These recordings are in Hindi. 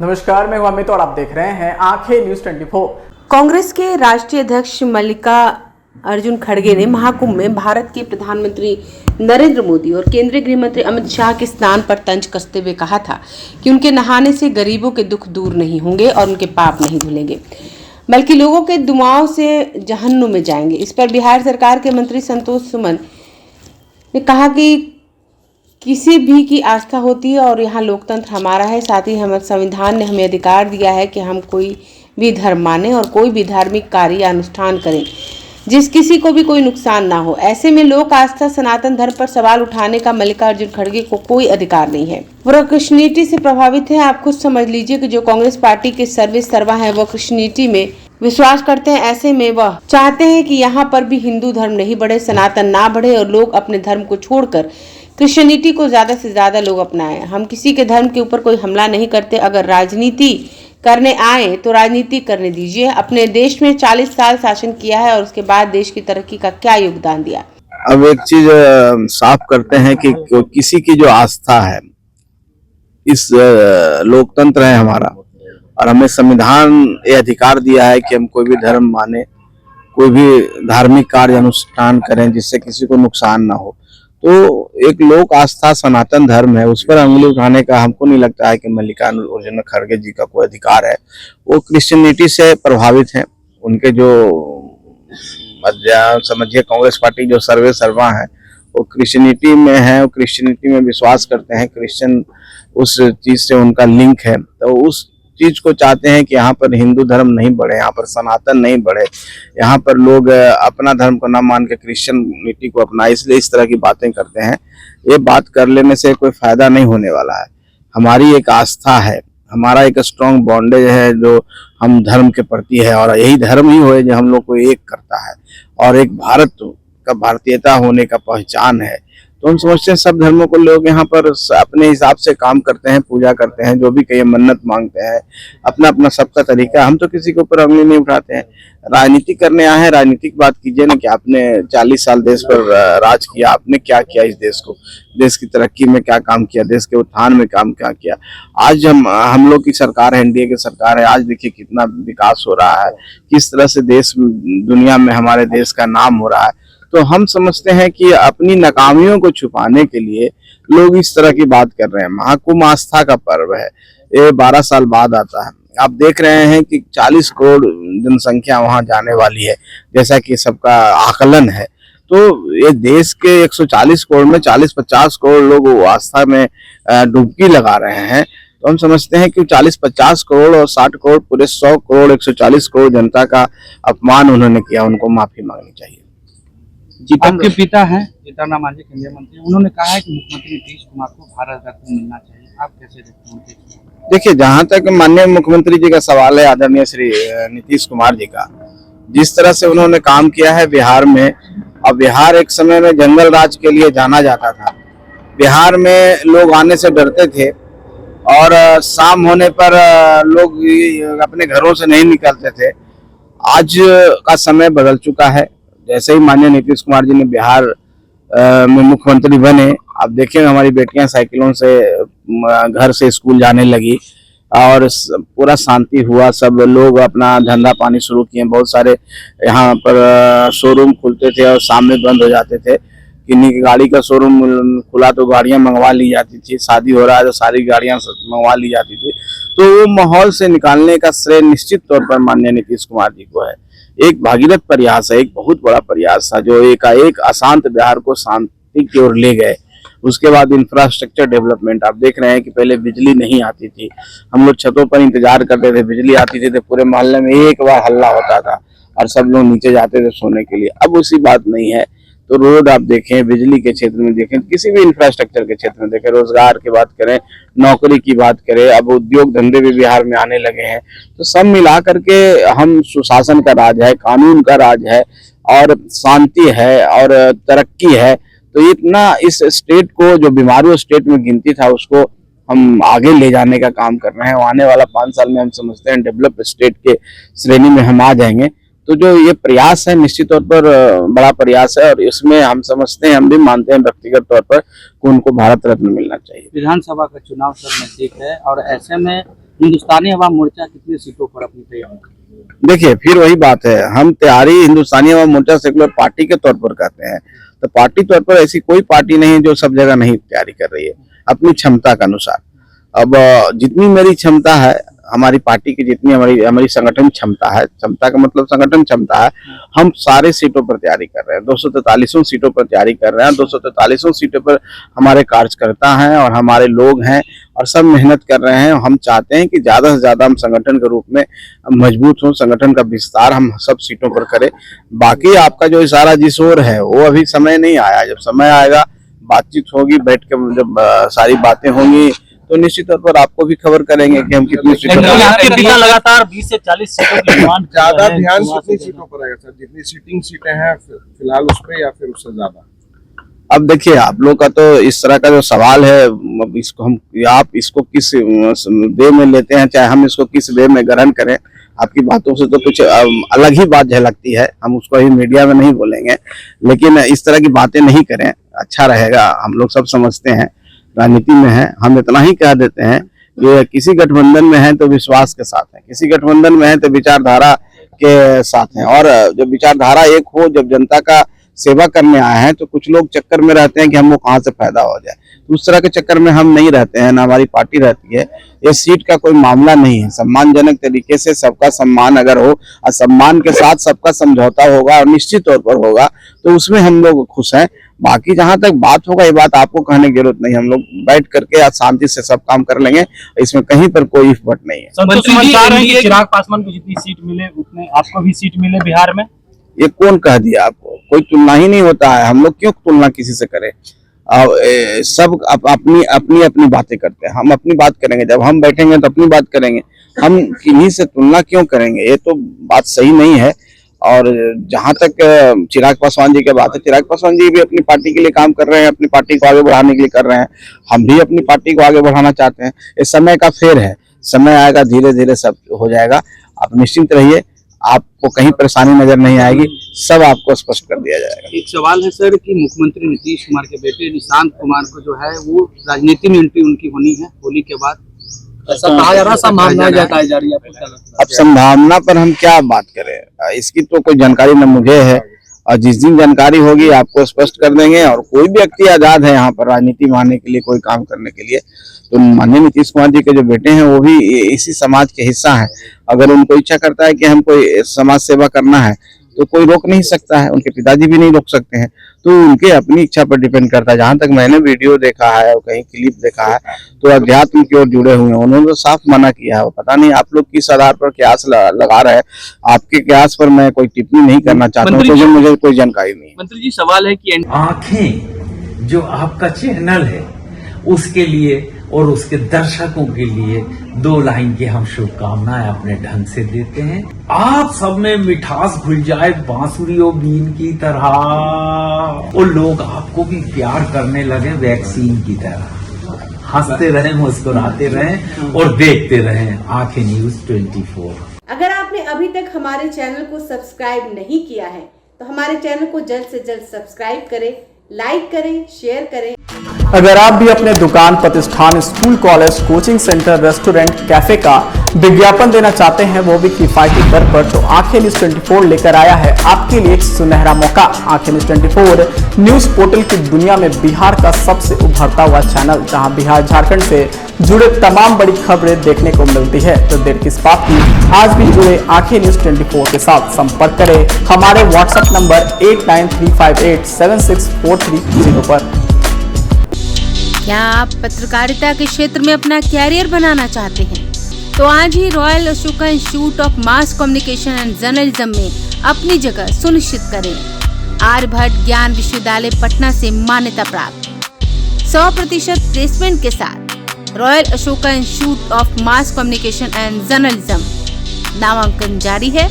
नमस्कार, मैं हूं अमित और आप देख रहे हैं आंखें न्यूज 24। कांग्रेस के राष्ट्रीय अध्यक्ष मल्लिकार्जुन खड़गे ने महाकुंभ में भारत के प्रधानमंत्री नरेंद्र मोदी और केंद्रीय गृह मंत्री अमित शाह के स्नान पर तंज कसते हुए कहा था कि उनके नहाने से गरीबों के दुख दूर नहीं होंगे और उनके पाप नहीं धुलेंगे, बल्कि लोगों के दुआओं से जहन्नुम में जाएंगे। इस पर बिहार सरकार के मंत्री संतोष सुमन ने कहा कि किसी भी की आस्था होती है और यहाँ लोकतंत्र हमारा है। साथ ही हमारे संविधान ने हमें अधिकार दिया है कि हम कोई भी धर्म माने और कोई भी धार्मिक कार्य या अनुष्ठान करें जिस किसी को भी कोई नुकसान ना हो। ऐसे में लोक आस्था सनातन धर्म पर सवाल उठाने का मल्लिकार्जुन खड़गे को कोई अधिकार नहीं है। वह क्रिश्चियनिटी से प्रभावित है। आप खुद समझ लीजिए कि जो कांग्रेस पार्टी के सर्वे सर्वा है वह क्रिश्चियनिटी में विश्वास करते हैं। ऐसे में वह चाहते हैं कि यहाँ पर भी हिंदू धर्म नहीं बढ़े, सनातन ना बढ़े और लोग अपने धर्म को छोड़कर क्रिश्चियनिटी को ज्यादा से ज्यादा लोग अपनाएं। हम किसी के धर्म के ऊपर कोई हमला नहीं करते। अगर राजनीति करने आए तो राजनीति करने दीजिए। अपने देश में 40 साल शासन किया है और उसके बाद देश की तरक्की का क्या योगदान दिया। अब एक चीज साफ करते हैं कि किसी की जो आस्था है, इस लोकतंत्र है हमारा और हमें संविधान ये अधिकार दिया है कि हम कोई भी धर्म माने, कोई भी धार्मिक कार्य अनुष्ठान करें जिससे किसी को नुकसान ना हो। तो एक लोक आस्था सनातन धर्म है, उस पर उंगली उठाने का हमको नहीं लगता है कि मल्लिकार्जुन खड़गे जी का कोई अधिकार है। वो क्रिश्चियनिटी से प्रभावित हैं। उनके जो समझिए कांग्रेस पार्टी जो सर्वे सर्वा है वो क्रिश्चियनिटी में है, वो क्रिश्चियनिटी में विश्वास करते हैं। क्रिश्चियन उस चीज से उनका लिंक है, तो उस चीज को चाहते हैं कि यहाँ पर हिंदू धर्म नहीं बढ़े, यहाँ पर सनातन नहीं बढ़े, यहाँ पर लोग अपना धर्म को ना मान के क्रिश्चियनिटी को अपना, इसलिए इस तरह की बातें करते हैं। ये बात कर लेने से कोई फायदा नहीं होने वाला है। हमारी एक आस्था है, हमारा एक स्ट्रॉन्ग बॉन्डेज है जो हम धर्म के प्रति है और यही धर्म ही हो जो हम लोग को एक करता है और एक भारत का भारतीयता होने का पहचान है। तो हम समझते हैं सब धर्मों को लोग यहाँ पर अपने हिसाब से काम करते हैं, पूजा करते हैं, जो भी कहीं मन्नत मांगते हैं, अपना अपना सबका तरीका। हम तो किसी के ऊपर उंगली नहीं उठाते हैं। राजनीति करने आए हैं, राजनीतिक बात कीजिए ना कि आपने 40 साल देश पर राज किया, आपने क्या किया इस देश को, देश की तरक्की में क्या काम किया, देश के उत्थान में काम क्या किया। आज हम लोग की सरकार है, एनडीए की सरकार है। आज देखिए कितना विकास हो रहा है, किस तरह से देश दुनिया में हमारे देश का नाम हो रहा है। तो हम समझते हैं कि अपनी नाकामियों को छुपाने के लिए लोग इस तरह की बात कर रहे हैं। महाकुंभ आस्था का पर्व है, ये 12 साल बाद आता है। आप देख रहे हैं कि 40 करोड़ जनसंख्या वहां जाने वाली है, जैसा कि सबका आकलन है। तो ये देश के 140 करोड़ में 40-50 करोड़ लोग आस्था में डुबकी लगा रहे हैं। तो हम समझते हैं कि 40-50 करोड़ और 60 करोड़ पूरे 100 करोड़ 140 करोड़ जनता का अपमान उन्होंने किया, उनको माफी मांगनी चाहिए। आपके पिता हैं जीतन मांझी, केंद्रीय मंत्री, उन्होंने कहा है कि मुख्यमंत्री नीतीश कुमार को भारत रत्न मिलना चाहिए। आप कैसे देखते हैं? देखिए, जहां तक माननीय मुख्यमंत्री जी का सवाल है, आदरणीय श्री नीतीश कुमार जी का, जिस तरह से उन्होंने काम किया है बिहार में, और बिहार एक समय में जंगल राज के लिए जाना जाता था। बिहार में लोग आने से डरते थे और शाम होने पर लोग अपने घरों से नहीं निकलते थे। आज का समय बदल चुका है। जैसे ही माननीय नीतीश कुमार जी ने बिहार में मुख्यमंत्री बने, आप देखेंगे हमारी बेटियां साइकिलों से घर से स्कूल जाने लगी और पूरा शांति हुआ। सब लोग अपना धंधा पानी शुरू किए। बहुत सारे यहाँ पर शोरूम खुलते थे और सामने बंद हो जाते थे। किन्हीं की गाड़ी का शोरूम खुला तो गाड़ियां मंगवा ली जाती थी, शादी हो रहा है तो सारी गाड़ियां मंगवा ली जाती थी। तो वो माहौल से निकालने का श्रेय निश्चित तौर पर माननीय नीतीश कुमार जी को है। एक भागीरथ प्रयास है, एक बहुत बड़ा प्रयास था जो एक अशांत बिहार को शांति की ओर ले गए। उसके बाद इंफ्रास्ट्रक्चर डेवलपमेंट, आप देख रहे हैं कि पहले बिजली नहीं आती थी, हम लोग छतों पर इंतजार करते थे, बिजली आती थी तो पूरे मोहल्ले में एक बार हल्ला होता था और सब लोग नीचे जाते थे सोने के लिए। अब उसी बात नहीं है। तो रोड आप देखें, बिजली के क्षेत्र में देखें, किसी भी इंफ्रास्ट्रक्चर के क्षेत्र में देखें, रोजगार की बात करें, नौकरी की बात करें, अब उद्योग धंधे भी बिहार में आने लगे हैं। तो सब मिला करके हम सुशासन का राज है, कानून का राज है और शांति है और तरक्की है। तो इतना इस स्टेट को, जो बीमारू स्टेट में गिनती था, उसको हम आगे ले जाने का काम कर रहे हैं। आने वाला 5 साल में हम समझते हैं डेवलप स्टेट के श्रेणी में हम आ जाएंगे। तो जो ये प्रयास है निश्चित तौर पर बड़ा प्रयास है और इसमें हम समझते हैं, हम भी मानते हैं व्यक्तिगत तौर पर कि उनको भारत रत्न मिलना चाहिए। विधानसभा का चुनाव सर नजदीक है और ऐसे में हिंदुस्तानी अवाम मोर्चा कितनी सीटों पर अपनी तैयारी? देखिए, फिर वही बात है, हम तैयारी हिंदुस्तानी अवाम मोर्चा सेकुलर पार्टी के तौर पर करते हैं, तो पार्टी तौर पर ऐसी कोई पार्टी नहीं है जो सब जगह नहीं तैयारी कर रही है अपनी क्षमता के अनुसार। अब जितनी मेरी क्षमता है, हमारी पार्टी की जितनी हमारी संगठन क्षमता है, क्षमता का मतलब संगठन क्षमता है, हम सारे सीटों पर तैयारी कर रहे हैं। 243 सीटों पर तैयारी कर रहे हैं। 243 सीटों पर हमारे कार्यकर्ता हैं और हमारे लोग हैं और सब मेहनत कर रहे हैं। हम चाहते हैं कि ज्यादा से ज्यादा हम संगठन के रूप में मजबूत हो, संगठन का विस्तार हम सब सीटों पर करें। बाकी आपका जो इशारा जिस ओर है वो अभी समय नहीं आया, जब समय आएगा, बातचीत होगी, बैठ के जब सारी बातें होंगी तो निश्चित तौर पर आपको भी खबर करेंगे कि हम कितनी सीटों पर। लगातार 20 से 40 सीटों की डिमांड, ज्यादा ध्यान कितनी सीटों पर रहेगा सर? जितनी सीटिंग सीटें हैं फिलहाल उस पे या फिर उससे ज्यादा? अब देखिए, आप लोग का तो इस तरह का जो सवाल है, इसको आप इसको किस वे में लेते हैं, चाहे हम इसको किस वे में ग्रहण करें, आपकी बातों से तो कुछ अलग ही बात झलकती है। हम उसको ही मीडिया में नहीं बोलेंगे, लेकिन इस तरह की बातें नहीं करें, अच्छा रहेगा। हम लोग सब समझते हैं, राजनीति में है, हम इतना ही कह देते हैं कि किसी गठबंधन में है तो विश्वास के साथ है, किसी गठबंधन में है तो विचारधारा के साथ है। और जब विचारधारा एक हो, जब जनता का सेवा करने आए हैं, तो कुछ लोग चक्कर में रहते हैं कि हमको कहाँ से फायदा हो जाए। तो उस तरह के चक्कर में हम नहीं रहते हैं, ना हमारी पार्टी रहती है। ये सीट का कोई मामला नहीं है। सम्मानजनक तरीके से सबका सम्मान अगर हो और सम्मान के साथ सबका समझौता होगा और निश्चित तौर पर होगा, तो उसमें हम लोग खुश हैं। बाकी जहां तक बात होगा, ये बात आपको कहने की जरूरत नहीं, हम लोग बैठ करके आज शांति से सब काम कर लेंगे, इसमें कहीं पर कोई इफर्ट नहीं है। चिराग पासवान को जितनी सीट मिले उतने आपको भी सीट मिले बिहार में, ये कौन कह दिया आपको? कोई तुलना ही नहीं होता है। हम लोग क्यों तुलना किसी से करें? सब अपनी बातें करते हैं, हम अपनी बात करेंगे। जब हम बैठेंगे तो अपनी बात करेंगे, हम किन्हीं से तुलना क्यों करेंगे? ये तो बात सही नहीं है। और जहां तक चिराग पासवान जी की बात है, चिराग पासवान जी भी अपनी पार्टी के लिए काम कर रहे हैं, अपनी पार्टी को आगे बढ़ाने के लिए कर रहे हैं। हम भी अपनी पार्टी को आगे बढ़ाना चाहते हैं। ये समय का फेर है, समय आएगा, धीरे धीरे सब हो जाएगा। आप निश्चिंत रहिए, आपको कहीं परेशानी नजर नहीं आएगी, सब आपको स्पष्ट कर दिया जाएगा। एक सवाल है सर कि मुख्यमंत्री नीतीश कुमार के बेटे निशांत कुमार को जो है वो राजनीति में एंट्री उनकी होनी है होली के बाद, ऐसा कहा जा रहा है, संभावना जताई जा रही है। अब संभावना पर हम क्या बात करें, इसकी तो कोई जानकारी न मुझे है, और जिस दिन जानकारी होगी आपको स्पष्ट कर देंगे। और कोई भी व्यक्ति आजाद है यहाँ पर राजनीति में आने के लिए, कोई काम करने के लिए। तो माननीय नीतीश कुमार जी के जो बेटे हैं वो भी इसी समाज के हिस्सा हैं। अगर उनको इच्छा करता है कि हमको समाज सेवा करना है तो कोई रोक नहीं सकता है, उनके पिताजी भी नहीं रोक सकते हैं। तो उनके अपनी इच्छा पर डिपेंड करता है। जहां तक मैंने वीडियो देखा है और कहीं क्लिप देखा है तो अध्यात्म की ओर जुड़े हुए हैं, उन्होंने तो साफ मना किया है। पता नहीं आप लोग किस आधार पर क्यास लगा रहे हैं, आपके क्यास पर मैं कोई टिप्पणी नहीं करना चाहता हूँ, क्योंकि मुझे कोई जानकारी नहीं है। मंत्री जी, सवाल है कि आंखें जो आपका चैनल है उसके लिए और उसके दर्शकों के लिए 2 लाइन की हम शुभकामनाएं अपने ढंग से देते हैं। आप सब में मिठास घुल जाए बांसुरी और बीन की तरह, और लोग आपको भी प्यार करने लगे वैक्सीन की तरह। हंसते रहें, मुस्कुराते रहें और देखते रहें आंखें न्यूज 24। अगर आपने अभी तक हमारे चैनल को सब्सक्राइब नहीं किया है तो हमारे चैनल को जल्द से जल्द सब्सक्राइब करें, लाइक करें, शेयर करें। अगर आप भी अपने दुकान, प्रतिष्ठान, school, college, coaching centre, restaurant, cafe का विज्ञापन देना चाहते हैं, वो भी किफायती दर पर, तो आंखें न्यूज 24 लेकर आया है आपके लिए एक सुनहरा मौका। आंखें न्यूज 24 न्यूज पोर्टल की दुनिया में बिहार का सबसे उभरता हुआ चैनल, जहां बिहार झारखंड से जुड़े तमाम बड़ी खबरें देखने को मिलती है। तो देर किस बात की, आज भी जुड़े आंखें न्यूज 24 के साथ संपर्क करें हमारे व्हाट्सएप नंबर 8935876430 पर। क्या आप पत्रकारिता के क्षेत्र में अपना कैरियर बनाना चाहते हैं? तो आज ही royal Ashoka institute of mass communication and journalism में अपनी जगह सुनिश्चित करें। आर्यभट्ट ज्ञान विश्वविद्यालय पटना से मान्यता प्राप्त 100% प्लेसमेंट के साथ royal Ashoka institute of mass communication and journalism नामांकन जारी है।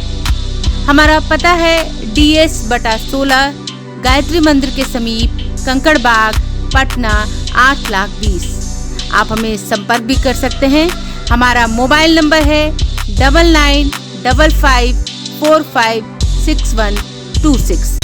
हमारा पता है DS/16 गायत्री मंदिर के समीप, कंकड़ बाग, पटना 8,20,000। आप हमें संपर्क भी कर सकते हैं। हमारा मोबाइल नंबर है 9955456126।